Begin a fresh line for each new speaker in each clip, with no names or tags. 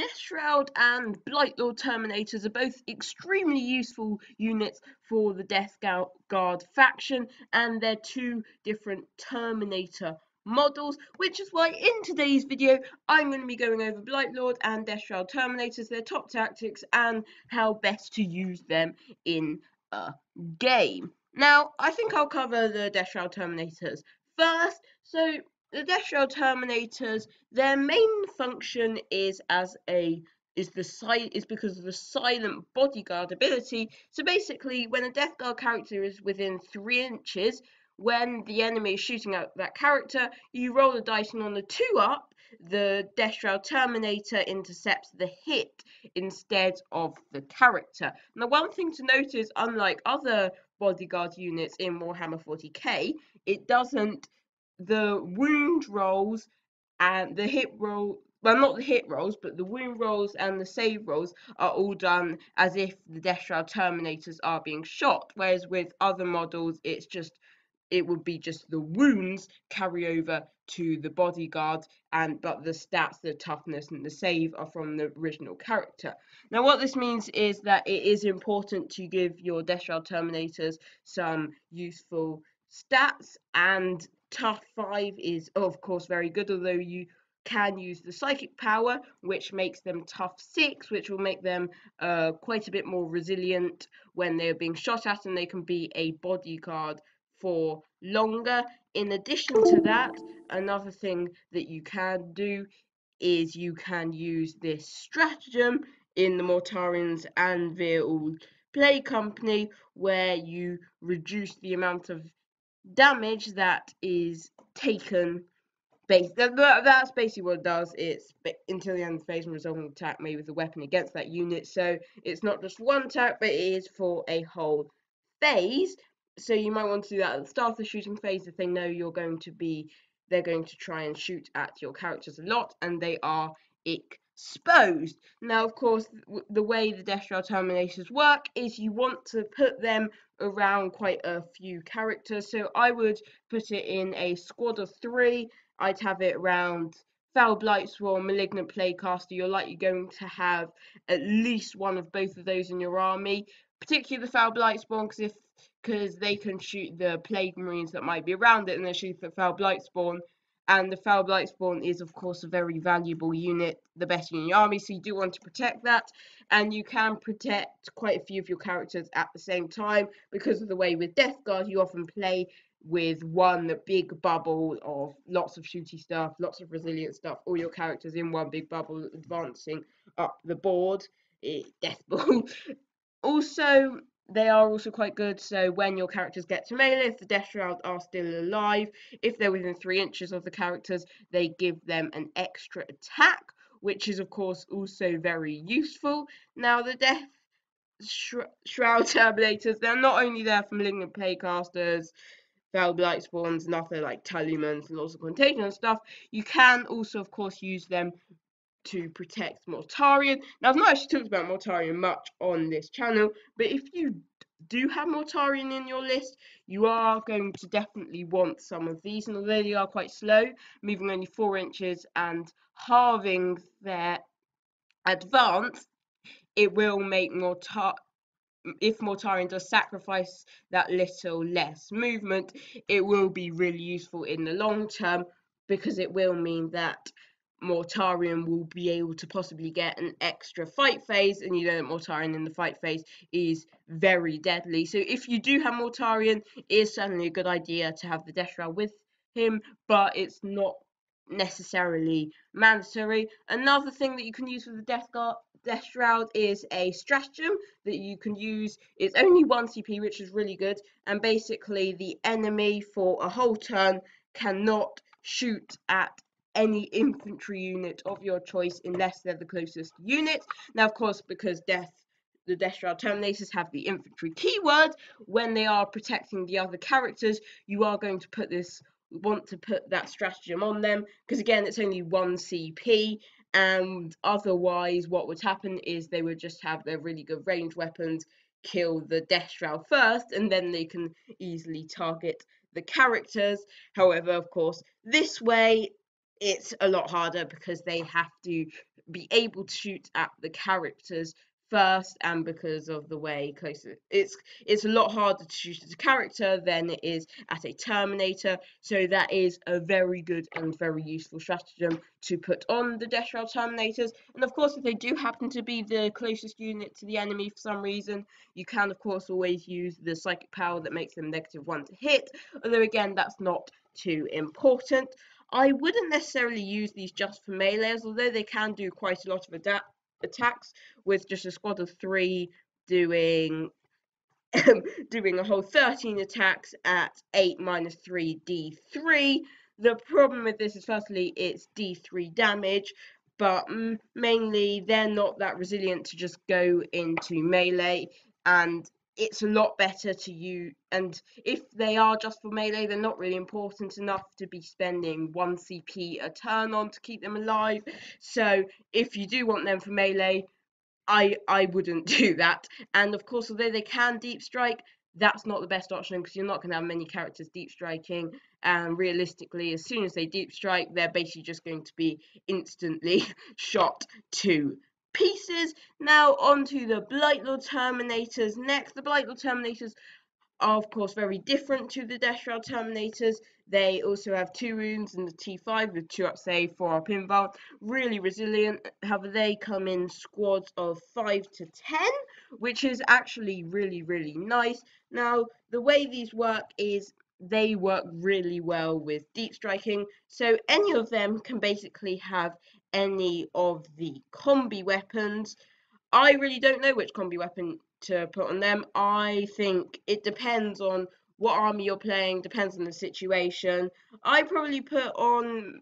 Deathshroud and Blightlord Terminators are both extremely useful units for the Death Guard faction, and they're two different Terminator models, which is why in today's video I'm going to be going over Blightlord and Deathshroud Terminators, their top tactics, and how best to use them in a game. Now, I think I'll cover the Deathshroud Terminators first. So the Deathshroud Terminators, their main function is because of the silent bodyguard ability. So basically, when a Death Guard character is within 3 inches, when the enemy is shooting at that character, you roll a dice, and on the 2 up, the Deathshroud Terminator intercepts the hit instead of the character. Now, one thing to note is, unlike other bodyguard units in Warhammer 40k, it doesn't. The wound rolls and the hit roll, well, not the hit rolls, but the wound rolls and the save rolls are all done as if the Deathshroud Terminators are being shot, whereas with other models it would be just the wounds carry over to the bodyguard, but the stats, the toughness and the save are from the original character. Now, what this means is that it is important to give your Deathshroud Terminators some useful stats, and tough 5 is of course very good, although you can use the psychic power, which makes them tough 6, which will make them quite a bit more resilient when they're being shot at, and they can be a bodyguard for longer. In addition to that, another thing that you can do is you can use this stratagem in the Mortarians and Veil Play Company, where you reduce the amount of damage that is taken. That's basically what it does. It's until the end of the phase and resolving attack made with a weapon against that unit. So it's not just one attack, but it is for a whole phase. So you might want to do that at the start of the shooting phase if they know they're going to try and shoot at your characters a lot and they are exposed. Now, of course, the way the Deathshroud Terminators work is you want to put them around quite a few characters. So I would put it in a squad of 3. I'd have it around Foul Blightsworn, Malignant Playcaster. You're likely going to have at least one of both of those in your army, particularly the Foul Blightsworn, because they can shoot the Plague Marines that might be around it, and they shoot the Foul Blightsworn. And the Foul Blightsworn is, of course, a very valuable unit, the best unit in your army, so you do want to protect that. And you can protect quite a few of your characters at the same time, because of the way with Death Guard, you often play with one big bubble of lots of shooty stuff, lots of resilient stuff, all your characters in one big bubble advancing up the board. Death Ball. Also, they are also quite good, so when your characters get to melee, if the Deathshroud are still alive, if they're within 3 inches of the characters, they give them an extra attack, which is of course also very useful. Now, the Shroud Terminators, they're not only there for Malignant Playcasters, Foul Blightspawns, and other like Tallymans and lots of Contagion and stuff. You can also, of course, use them to protect Mortarion. Now, I've not actually talked about Mortarion much on this channel, but if you do have Mortarion in your list, you are going to definitely want some of these, and although they are quite slow, moving only 4 inches and halving their advance, it will make if Mortarion does sacrifice that little less movement, it will be really useful in the long term, because it will mean that Mortarion will be able to possibly get an extra fight phase, and you know that Mortarion in the fight phase is very deadly. So if you do have Mortarion, it is certainly a good idea to have the Deathshroud with him, but it's not necessarily mandatory. Another thing that you can use for the Deathshroud is a stratagem that you can use. It's only 1 CP, which is really good, and basically the enemy for a whole turn cannot shoot at any infantry unit of your choice unless they're the closest unit. Now, of course, because the Deathshroud Terminators have the infantry keyword, when they are protecting the other characters, you are going to want to put that stratagem on them, because again, it's only 1 CP, and otherwise what would happen is they would just have their really good ranged weapons kill the Deathshroud first, and then they can easily target the characters. However, of course, this way it's a lot harder because they have to be able to shoot at the characters first, and because of the way closer it's a lot harder to shoot at a character than it is at a Terminator, so that is a very good and very useful stratagem to put on the Deathshroud Terminators. And of course, if they do happen to be the closest unit to the enemy for some reason, you can of course always use the psychic power that makes them -1 to hit, although again that's not too important. I wouldn't necessarily use these just for melees, although they can do quite a lot of attacks, with just a squad of 3 doing doing a whole 13 attacks at 8 - 3 D3. The problem with this is firstly it's D3 damage, but mainly they're not that resilient to just go into melee, and it's a lot better to use, and if they are just for melee, they're not really important enough to be spending 1 CP a turn on to keep them alive. So if you do want them for melee, I wouldn't do that. And of course, although they can deep strike, that's not the best option because you're not going to have many characters deep striking, and realistically as soon as they deep strike, they're basically just going to be instantly shot to pieces. Now on to the Blightlord Terminators next. The Blightlord Terminators are of course very different to the Deathshroud Terminators. They also have 2 wounds and the T5 with 2 up save, 4 up invuln. Really resilient. However, they come in squads of 5 to 10, which is actually really nice. Now, the way these work is they work really well with deep striking, so any of them can basically have any of the combi weapons. I really don't know which combi weapon to put on them. I think it depends on what army you're playing, depends on the situation. I probably put on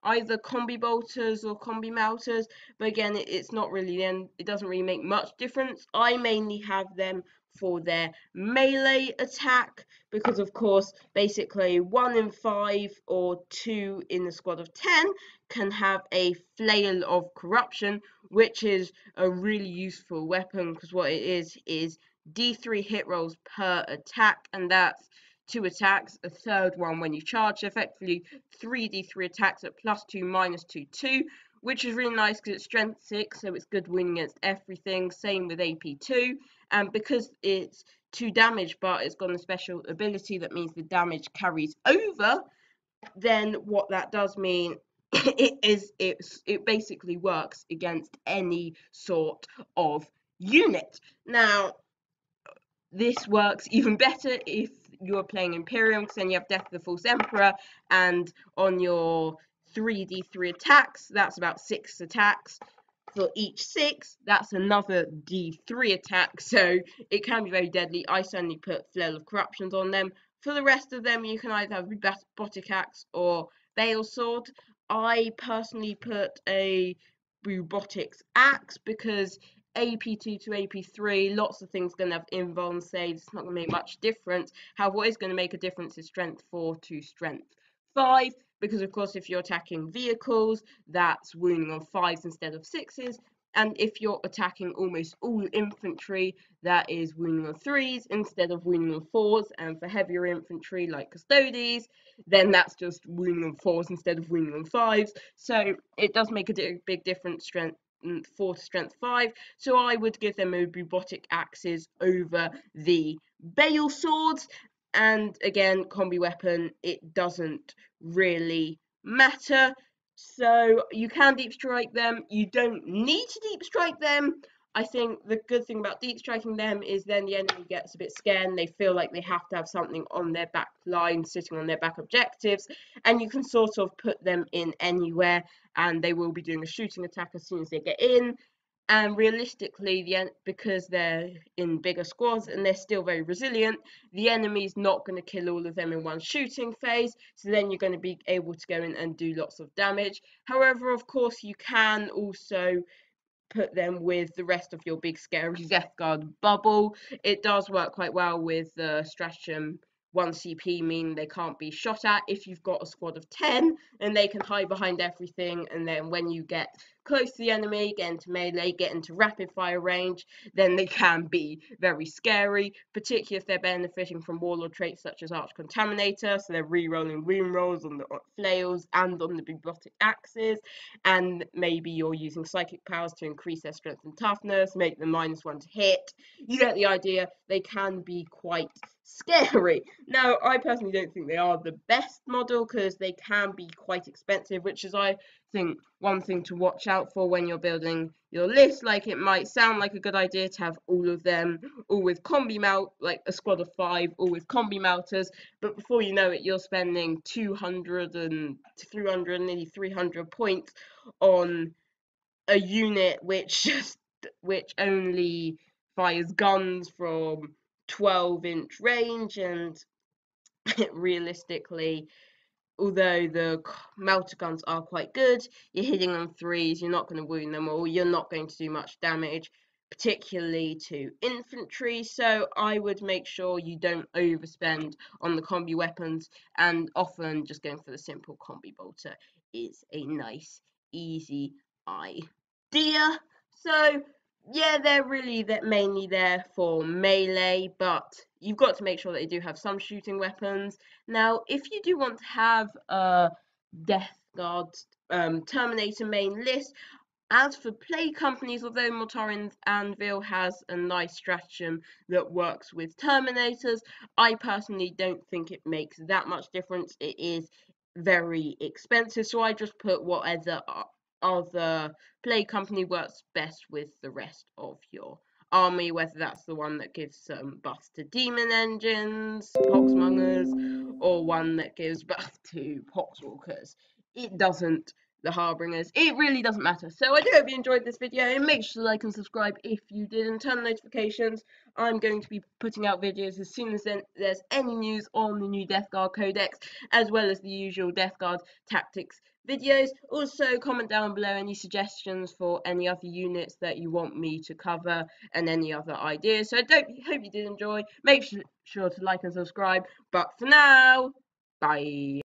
either combi bolters or combi melters, but again, it's not really, then it doesn't really make much difference. I mainly have them for their melee attack because of course basically 1 in 5 or 2 in the squad of 10 can have a flail of corruption, which is a really useful weapon because what it is D3 hit rolls per attack, and that's 2 attacks, a third one when you charge, so effectively 3d3 attacks at +2 -2 which is really nice because it's strength 6, so it's good winning against everything. Same with AP2, and because it's 2 damage but it's got a special ability that means the damage carries over, then what that does mean it basically works against any sort of unit. Now this works even better if you're playing Imperium, because then you have Death of the False Emperor, and on your 3d3 attacks, that's about 6 attacks. For each 6, that's another d3 attack, so it can be very deadly. I certainly put Flail of Corruptions on them. For the rest of them, you can either have Robotic Axe or Bale Sword. I personally put a Robotics Axe because AP2 to AP3, lots of things going to have invuln saves. It's not going to make much difference. However, what is going to make a difference is strength 4 to strength 5, because of course if you're attacking vehicles, that's wounding on 5s instead of 6s, and if you're attacking almost all infantry, that is wounding on 3s instead of wounding on 4s, and for heavier infantry like Custodes, then that's just wounding on 4s instead of wounding on 5s, so it does make a big difference, strength 4 to strength 5, so I would give them robotic axes over the Bale swords. And again, combi weapon, it doesn't really matter. So you can deep strike them. You don't need to deep strike them. I think the good thing about deep striking them is then the enemy gets a bit scared and they feel like they have to have something on their back line, sitting on their back objectives, and you can sort of put them in anywhere and they will be doing a shooting attack as soon as they get in. And realistically, because they're in bigger squads and they're still very resilient, the enemy's not going to kill all of them in one shooting phase, so then you're going to be able to go in and do lots of damage. However, of course, you can also put them with the rest of your big scary Death Guard bubble. It does work quite well with the stratagem 1 CP, meaning they can't be shot at. If you've got a squad of 10, then they can hide behind everything, and then when you get close to the enemy, get into melee, get into rapid fire range, then they can be very scary, particularly if they're benefiting from warlord traits such as Arch Contaminator, so they're re-rolling wound rolls on the flails and on the bubotic axes, and maybe you're using psychic powers to increase their strength and toughness, make them -1 to hit. You get the idea. They can be quite scary. Now, I personally don't think they are the best model because they can be quite expensive, which is, I think, one thing to watch out for when you're building your list. Like, it might sound like a good idea to have all of them, all with combi mount, like a squad of 5, all with combi mouters, but before you know it, you're spending 200 and 300, nearly 300 points on a unit which only fires guns from 12-inch range, and realistically, although the melter guns are quite good, you're hitting on 3s, you're not going to wound them all, you're not going to do much damage, particularly to infantry, so I would make sure you don't overspend on the combi weapons, and often just going for the simple combi bolter is a nice, easy idea. So yeah, they're mainly there for melee, but you've got to make sure that they do have some shooting weapons. Now, if you do want to have a Death Guard Terminator main list, as for play companies, although Mortarin's Anvil has a nice stratagem that works with Terminators, I personally don't think it makes that much difference. It is very expensive, so I just put whatever other play company works best with the rest of your army, whether that's the one that gives some buffs to demon engines, poxmongers, or one that gives buff to poxwalkers. It doesn't, the harbingers, it really doesn't matter. So I do hope you enjoyed this video, and make sure to like and subscribe if you did, and turn notifications. I'm going to be putting out videos as soon as there's any news on the new Death Guard Codex, as well as the usual Death Guard tactics videos. Also, comment down below any suggestions for any other units that you want me to cover, and any other ideas. So I hope you did enjoy. Make sure to like and subscribe, but for now, bye.